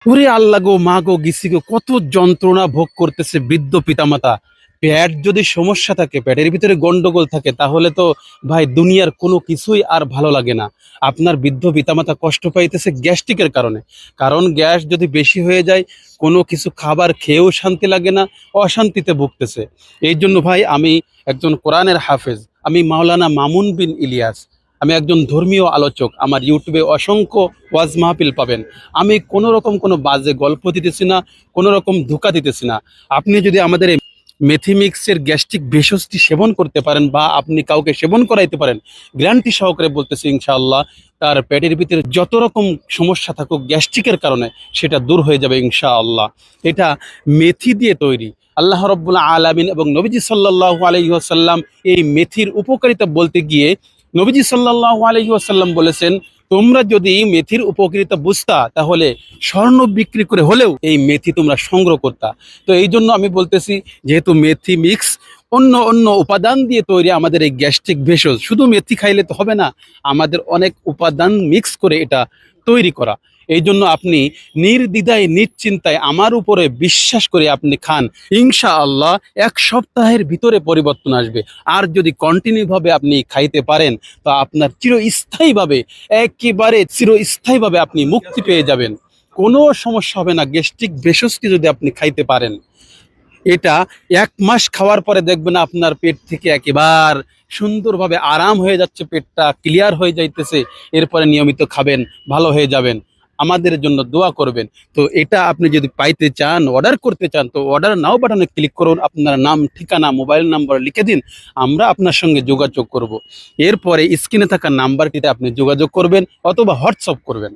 ওরে আল্লাহ গো, মা গো, গিসি গো, কত যন্ত্রণা ভোগ করতেছে বৃদ্ধ পিতামাতা। পেট যদি সমস্যা থাকে, পেটের ভিতরে গন্ডগোল থাকে, তাহলে তো ভাই দুনিয়ার কোনো কিছুই আর ভালো লাগে না। আপনার বৃদ্ধ পিতামাতা কষ্ট পাইতেছে গ্যাস্ট্রিকের কারণে। কারণ গ্যাস যদি বেশি হয়ে যায়, কোনো কিছু খাবার খেয়েও শান্তি লাগে না, অশান্তিতে ভুগতেছে। এই জন্য ভাই আমি একজন কোরআনের হাফেজ, আমি মাওলানা মামুন বিন ইলিয়াস। আমি একজন ধর্মীয় আলোচক, আমার ইউটিউবে অসংখ্য ওয়াজ মাহফিল পাবেন। আমি কোনো রকম কোনো বাজে গল্প দিতেছি না, কোনো রকম ধোঁকা দিতেছি না। আপনি যদি আমাদের এই মেথিমিক্সের গ্যাস্ট্রিক ভেষজটি সেবন করতে পারেন বা আপনি কাউকে সেবন করাইতে পারেন, গ্যারান্টি সহকারে বলতেছি ইনশাআল্লাহ তার পেটের ভিতরে যত রকম সমস্যা থাকুক গ্যাস্ট্রিকের কারণে সেটা দূর হয়ে যাবে ইনশাআল্লাহ। এটা মেথি দিয়ে তৈরি। আল্লাহ রব্বুল আলামিন এবং নবীজি সাল্লাল্লাহু আলাইহি ওয়াসাল্লাম এই মেথির উপকারিতা বলতে গিয়ে নবীজি সাল্লাল্লাহু আলাইহি ওয়াসাল্লাম বলেছেন, তোমরা যদি মেথির উপকারিতা বুঝতা তাহলে স্বর্ণ বিক্রি করে হলেও এই মেথি তোমরা সংগ্রহ করতা। তো এই জন্য আমি বলতেছি, যেহেতু মেথি মিক্স অন্য অন্য উপাদান দিয়ে তৈরি আমাদের এই গ্যাস্ট্রিক ভেষজ, শুধু মেথি খাইলে তো হবে না, আমাদের অনেক উপাদান মিক্স করে এটা তৈরি করা। এই জন্য আপনি নির্দ্বিধায় নিশ্চিন্তায় আমার উপরে বিশ্বাস করে আপনি খান, ইনশাআল্লাহ 1 সপ্তাহের ভিতরে পরিবর্তন আসবে। আর যদি কন্টিনিউভাবে আপনি খাইতে পারেন, তো আপনার চিরস্থায়ীভাবে, একেবারে চিরস্থায়ীভাবে আপনি মুক্তি পেয়ে যাবেন। কোনো সমস্যা হবে না গ্যাস্ট্রিক ভেষজটি যদি আপনি খাইতে পারেন। এটা 1 মাস খাওয়ার পরে দেখবেন আপনার পেট থেকে একেবারে সুন্দরভাবে আরাম হয়ে যাচ্ছে, পেটটা ক্লিয়ার হয়ে যাইতেছে। এরপরে নিয়মিত খাবেন, ভালো হয়ে যাবেন। আমাদের জন্য দোয়া করবেন। তো এটা আপনি যদি পাইতে চান, অর্ডার করতে চান, তো অর্ডার নাও বাটনে ক্লিক করুন, আপনার নাম, ঠিকানা, মোবাইল নাম্বার লিখে দিন, আমরা আপনার সঙ্গে যোগাযোগ করব। এরপরে স্ক্রিনে থাকা নাম্বারটিতে আপনি যোগাযোগ করবেন অথবা হোয়াটসঅ্যাপ করবেন।